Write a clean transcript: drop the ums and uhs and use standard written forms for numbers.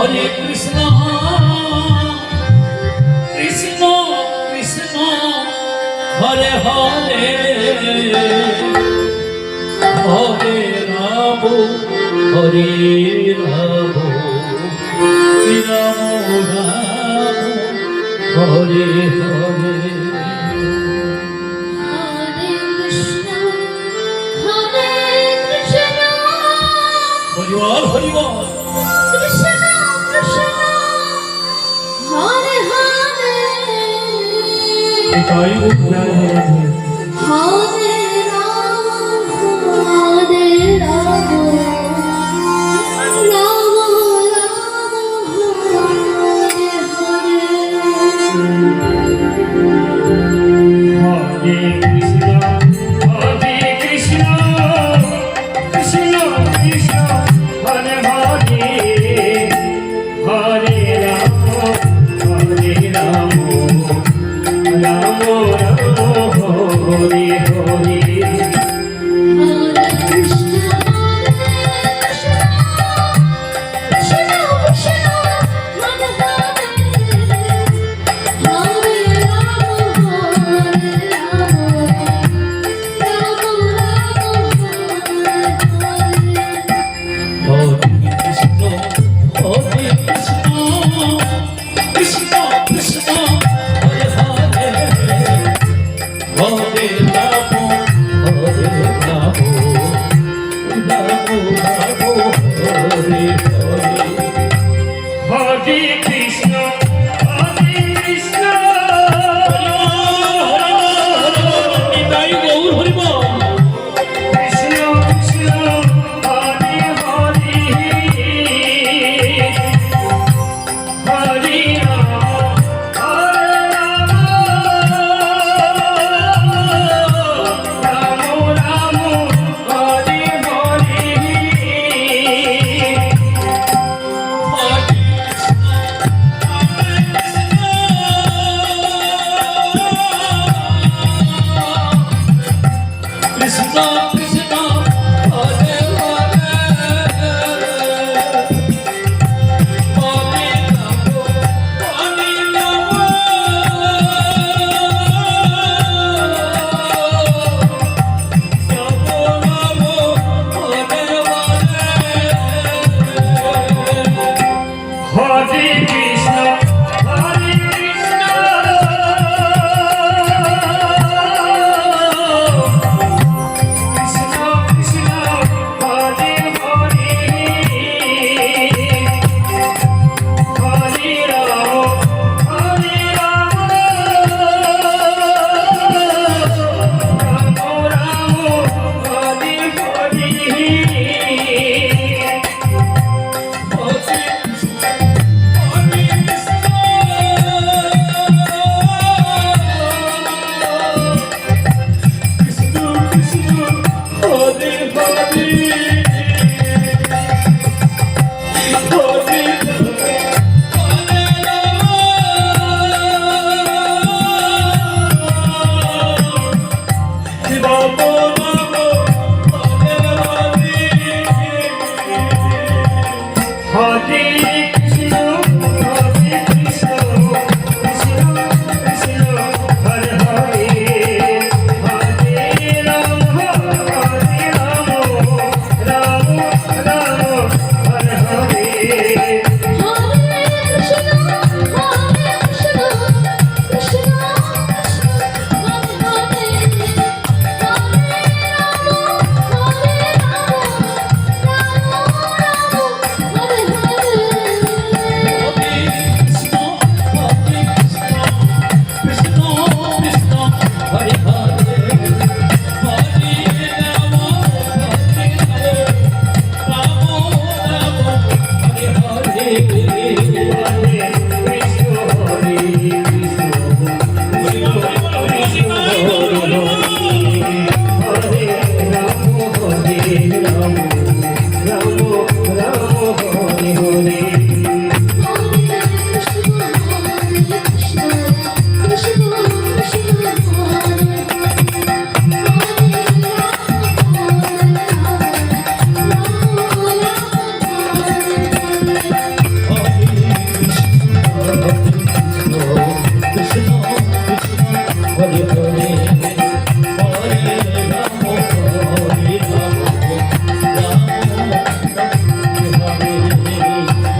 হরে কৃষ্ণ কৃষ্ণ কৃষ্ণ হরে হরে হরে রাম হরে রাম রাম রাম হরে হরে হরিবল হরিবল কৃষ্ণ কৃষ্ণ হরে হরে এটাই উদ্ধার হরে রাম হরে রাম রাম রাম হরে হরে হরে কৃষ্ণ হরে কৃষ্ণ কৃষ্ণ কৃষ্ণ হরে হরে হরে রাম রাম রাম হরে হরে হরে কৃষ্ণ হরে কৃষ্ণ নিতাই গৌর হরিবল কৃষ্ণ কৃষ্ণ হরে হরে হরে রাম রাম রাম হরে হরে কৃষ্ণ কৃষ্ণ হরে হরে হরে রাম হরে রাম রাম রাম হরে হরে হরে কৃষ্ণ হরে কৃষ্ণ কৃষ্ণ কৃষ্ণ হরে হরে হরে রাম রাম রাম হরে হরে হরে কৃষ্ণ হরে কৃষ্ণ কৃষ্ণ কৃষ্ণ হরে হরে হরে রাম রাম রাম হরে হরে